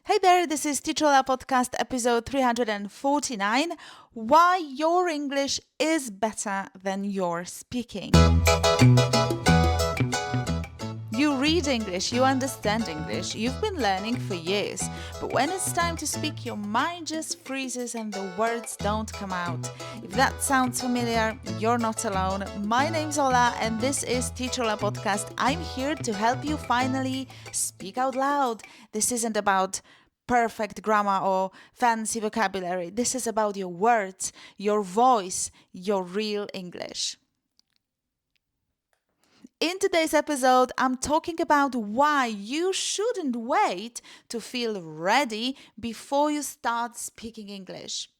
Hey there, this is Teacher Podcast episode 349, Why Your English is Better Than Your Speaking. You read English, you understand English, you've been learning for years, but when it's time to speak, your mind just freezes and the words don't come out. If that sounds familiar, you're not alone. My name's Ola and this is Teacher Podcast. I'm here to help you finally speak out loud. This isn't about perfect grammar or fancy vocabulary. This is about your words, your voice, your real English. In today's episode, I'm talking about why you shouldn't wait to feel ready before you start speaking English.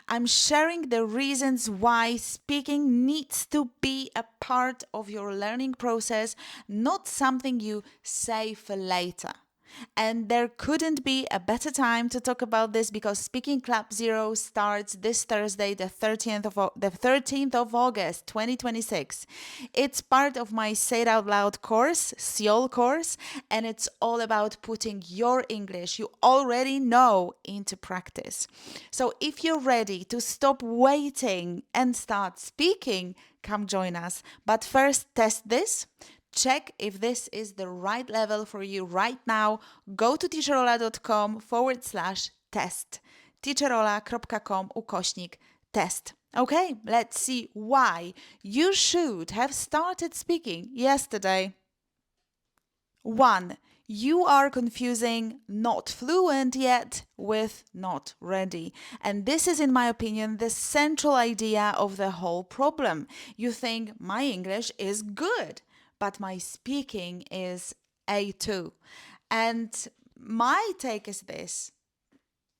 I'm sharing the reasons why speaking needs to be a part of your learning process, not something you save for later. And there couldn't be a better time to talk about this because Speaking Club Zero starts this Thursday, the 13th of August, 2026. It's part of my Say It Out Loud course, Siol course, and it's all about putting your English you already know into practice. So if you're ready to stop waiting and start speaking, come join us. But first, test this. Check if this is the right level for you right now. Go to teacherola.com/test. teacherola.com/test. Okay, let's see why you should have started speaking yesterday. 1. You are confusing not fluent yet with not ready. And this is, in my opinion, the central idea of the whole problem. You think my English is good, but my speaking is A2. And my take is this.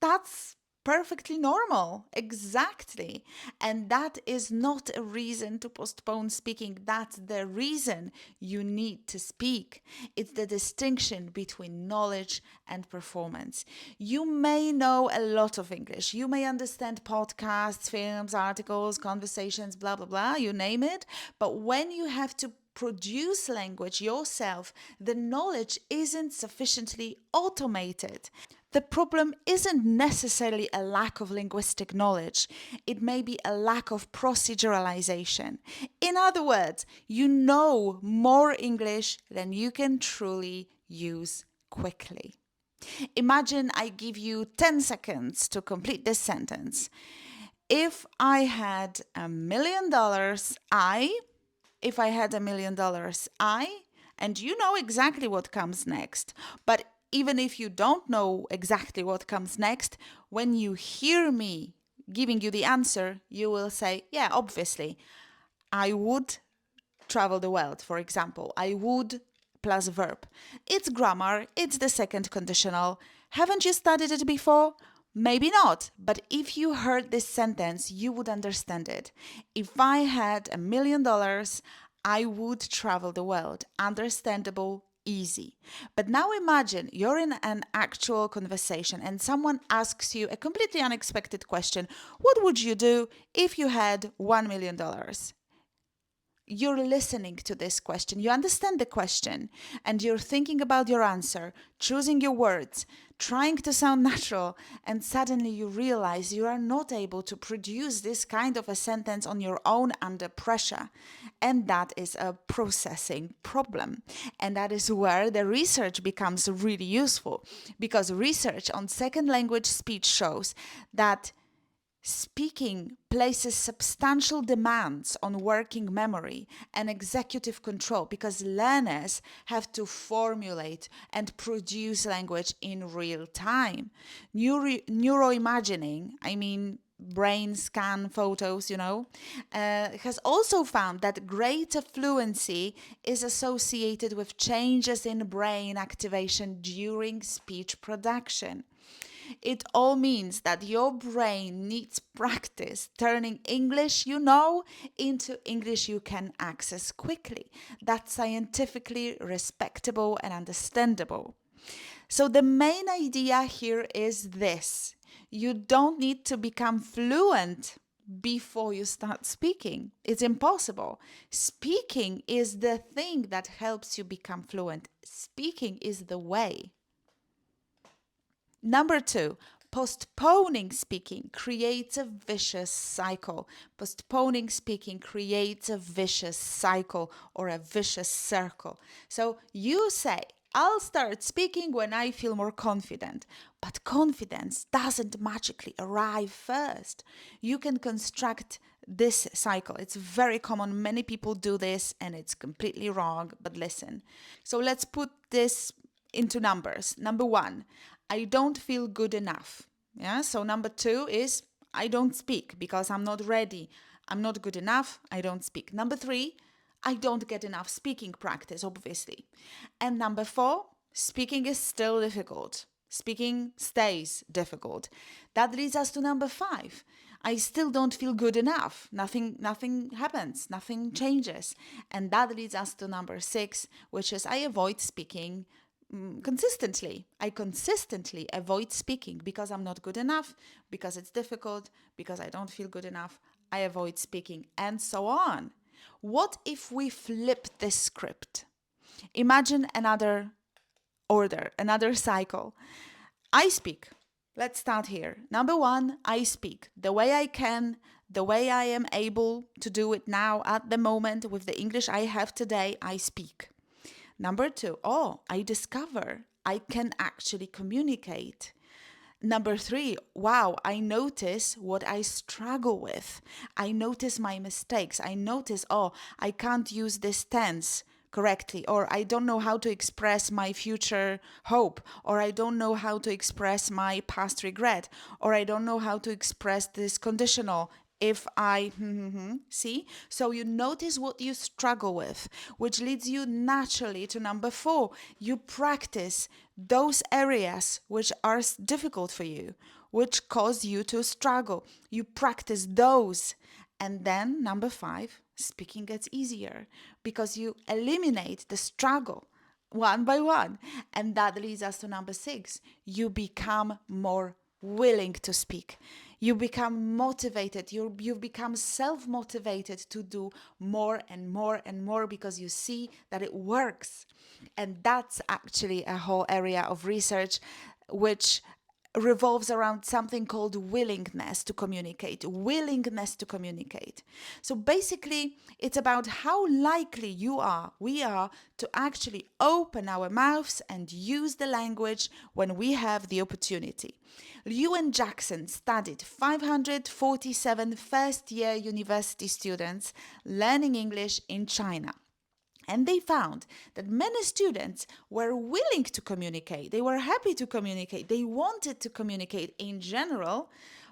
That's perfectly normal. Exactly. And that is not a reason to postpone speaking. That's the reason you need to speak. It's the distinction between knowledge and performance. You may know a lot of English. You may understand podcasts, films, articles, conversations, blah, blah, blah, you name it. But when you have to produce language yourself, the knowledge isn't sufficiently automated. The problem isn't necessarily a lack of linguistic knowledge. It may be a lack of proceduralization. In other words, you know more English than you can truly use quickly. Imagine I give you 10 seconds to complete this sentence. If I had $1 million, If I had $1 million, and you know exactly what comes next. But even if you don't know exactly what comes next, when you hear me giving you the answer, you will say, yeah, obviously, I would travel the world, for example. I would plus verb. It's grammar, it's the second conditional. Haven't you studied it before? Maybe not, but if you heard this sentence, you would understand it. If I had $1 million, I would travel the world. Understandable, easy. But now imagine you're in an actual conversation and someone asks you a completely unexpected question. What would you do if you had $1 million? You're listening to this question, you understand the question, and you're thinking about your answer, choosing your words, trying to sound natural, and suddenly you realize you are not able to produce this kind of a sentence on your own under pressure. And that is a processing problem. And that is where the research becomes really useful, because research on second language speech shows that speaking places substantial demands on working memory and executive control because learners have to formulate and produce language in real time. Neuroimagining, brain scan photos, has also found that greater fluency is associated with changes in brain activation during speech production. It all means that your brain needs practice turning English you know into English you can access quickly. That's scientifically respectable and understandable. So the main idea here is this. You don't need to become fluent before you start speaking. It's impossible. Speaking is the thing that helps you become fluent. Speaking is the way. Number 2, postponing speaking creates a vicious cycle. Postponing speaking creates a vicious cycle or a vicious circle. So you say, I'll start speaking when I feel more confident. But confidence doesn't magically arrive first. You can construct this cycle. It's very common. Many people do this and it's completely wrong. But listen. So let's put this into numbers. Number 1, I don't feel good enough. Yeah. So number 2 is I don't speak because I'm not ready. I'm not good enough. I don't speak. Number 3, I don't get enough speaking practice, obviously. And number 4, speaking is still difficult. Speaking stays difficult. That leads us to number 5. I still don't feel good enough. Nothing happens. Nothing changes. And that leads us to number 6, which is I avoid speaking consistently. I consistently avoid speaking because I'm not good enough, because it's difficult, because I don't feel good enough. I avoid speaking, and so on. What if we flip this script? Imagine another order, another cycle. I speak. Let's start here. Number 1, I speak the way I can, the way I am able to do it now at the moment with the English I have today. I speak. Number 2, I discover I can actually communicate. Number 3, wow, I notice what I struggle with. I notice my mistakes. I notice, I can't use this tense correctly, or I don't know how to express my future hope, or I don't know how to express my past regret, or I don't know how to express this conditional if I, see? So you notice what you struggle with, which leads you naturally to number 4. You practice those areas which are difficult for you, which cause you to struggle. You practice those. And then number 5, speaking gets easier because you eliminate the struggle one by one. And that leads us to number 6. You become more willing to speak. You become motivated. You become self-motivated to do more and more and more because you see that it works. And that's actually a whole area of research which revolves around something called willingness to communicate. Willingness to communicate. So basically, it's about how likely we are to actually open our mouths and use the language when we have the opportunity. Liu and Jackson studied 547 first-year university students learning English in China. And they found that many students were willing to communicate. They were happy to communicate. They wanted to communicate in general,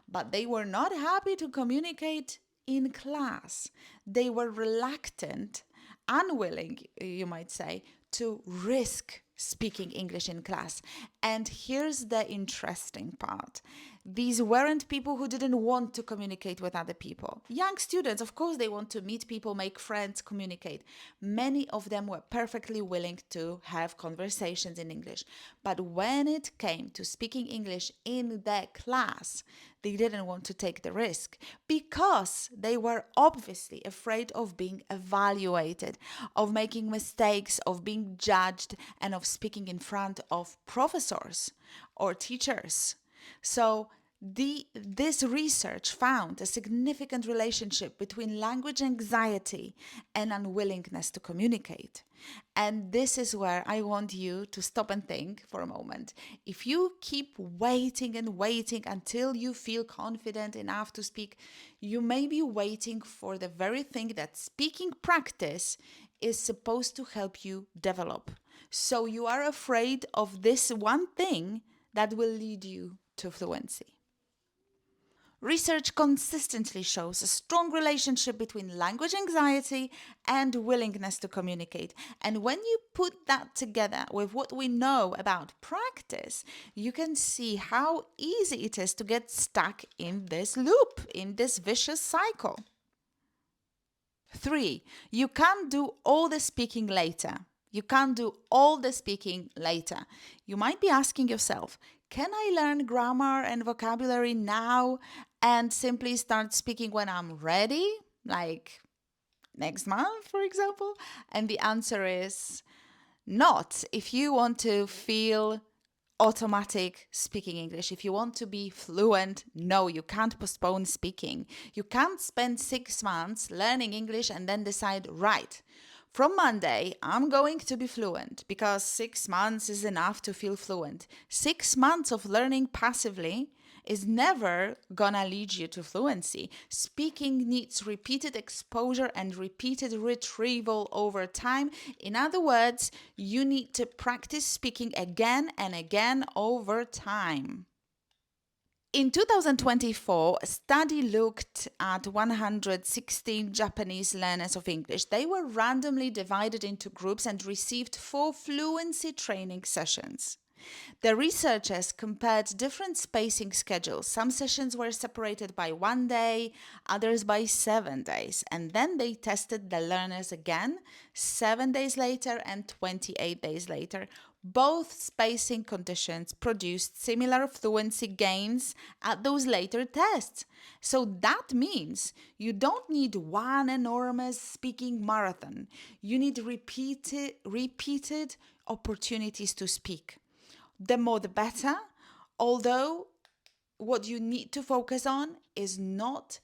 but they were not happy to communicate in class. They were reluctant, unwilling, you might say, to risk speaking English in class. And here's the interesting part. These weren't people who didn't want to communicate with other people. Young students, of course, they want to meet people, make friends, communicate. Many of them were perfectly willing to have conversations in English. But when it came to speaking English in their class, they didn't want to take the risk because they were obviously afraid of being evaluated, of making mistakes, of being judged, and of speaking in front of professors or teachers. So this research found a significant relationship between language anxiety and unwillingness to communicate. And this is where I want you to stop and think for a moment. If you keep waiting and waiting until you feel confident enough to speak, you may be waiting for the very thing that speaking practice is supposed to help you develop. So you are afraid of this one thing that will lead you to fluency. Research consistently shows a strong relationship between language anxiety and willingness to communicate. And when you put that together with what we know about practice, you can see how easy it is to get stuck in this loop, in this vicious cycle. 3, you can't do all the speaking later. You can't do all the speaking later. You might be asking yourself, can I learn grammar and vocabulary now and simply start speaking when I'm ready? Like next month, for example? And the answer is not. If you want to feel automatic speaking English. If you want to be fluent, no, you can't postpone speaking. You can't spend 6 months learning English and then decide, right, from Monday, I'm going to be fluent, because 6 months is enough to feel fluent. 6 months of learning passively is never gonna lead you to fluency. Speaking needs repeated exposure and repeated retrieval over time. In other words, you need to practice speaking again and again over time. In 2024, a study looked at 116 Japanese learners of English. They were randomly divided into groups and received 4 fluency training sessions. The researchers compared different spacing schedules. Some sessions were separated by 1 day, others by 7 days. And then they tested the learners again 7 days later and 28 days later. Both spacing conditions produced similar fluency gains at those later tests. So that means you don't need one enormous speaking marathon. You need repeated opportunities to speak. The more the better, although what you need to focus on is not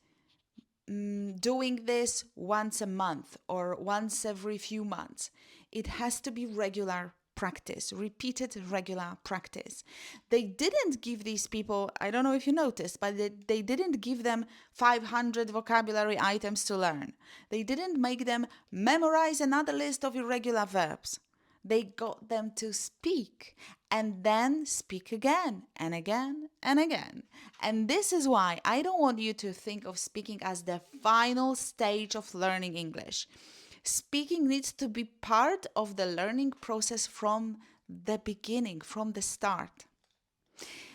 doing this once a month or once every few months. It has to be regular practice, repeated regular practice. They didn't give these people, I don't know if you noticed, but they didn't give them 500 vocabulary items to learn. They didn't make them memorize another list of irregular verbs. They got them to speak and then speak again and again and again. And this is why I don't want you to think of speaking as the final stage of learning English. Speaking needs to be part of the learning process from the beginning, from the start.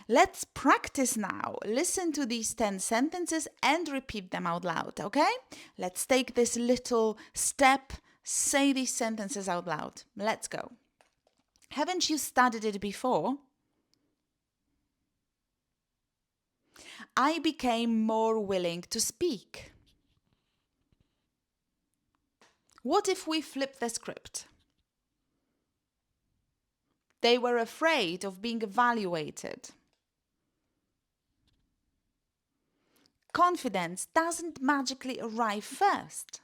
Let's practice now. Listen to these 10 sentences and repeat them out loud, okay? Let's take this little step. Say these sentences out loud. Let's go. Haven't you studied it before? I became more willing to speak. What if we flip the script? They were afraid of being evaluated. Confidence doesn't magically arrive first.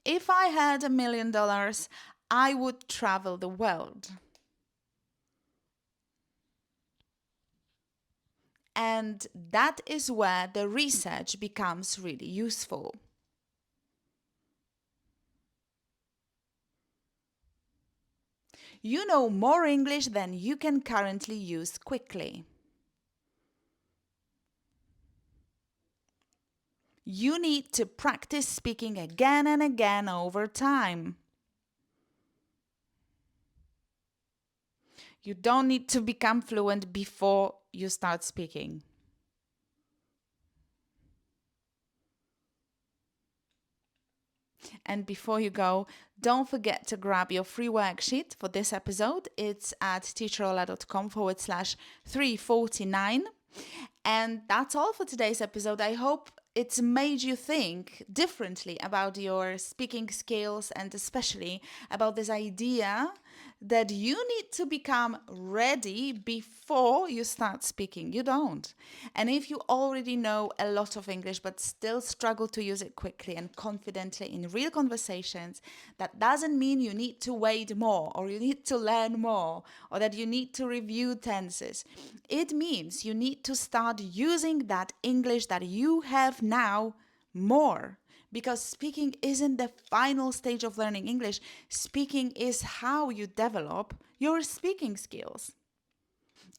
If I had $1 million, I would travel the world. And that is where the research becomes really useful. You know more English than you can currently use quickly. You need to practice speaking again and again over time. You don't need to become fluent before you start speaking. And before you go, don't forget to grab your free worksheet for this episode. It's at teacherola.com/349. And that's all for today's episode. I hope it's made you think differently about your speaking skills and especially about this idea that you need to become ready before you start speaking. You don't. And if you already know a lot of English but still struggle to use it quickly and confidently in real conversations, that doesn't mean you need to wait more or you need to learn more or that you need to review tenses. It means you need to start using that English that you have now more. Because speaking isn't the final stage of learning English. Speaking is how you develop your speaking skills.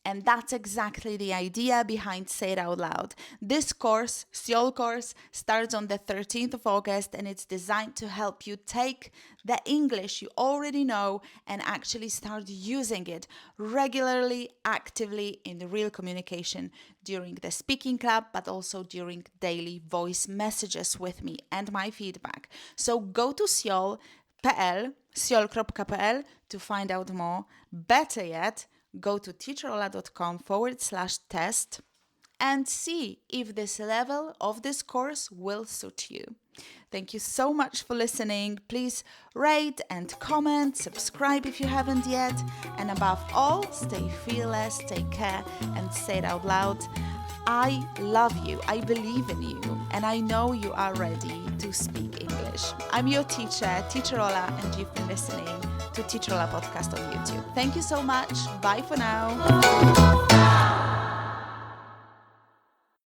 And that's exactly the idea behind Say It Out Loud. This course, Siol course, starts on the 13th of August and it's designed to help you take the English you already know and actually start using it regularly, actively in the real communication during the speaking club, but also during daily voice messages with me and my feedback. So go to siol.pl, siol.pl to find out more. Better yet, go to teacherola.com/test and see if this level of this course will suit you. Thank you so much for listening. Please rate and comment, subscribe if you haven't yet, and above all, stay fearless, take care, and say it out loud. I love you, I believe in you, and I know you are ready to speak English. I'm your teacher, Teacher Ola, and you've been listening to Teacher Ola podcast on YouTube. Thank you so much. Bye for now.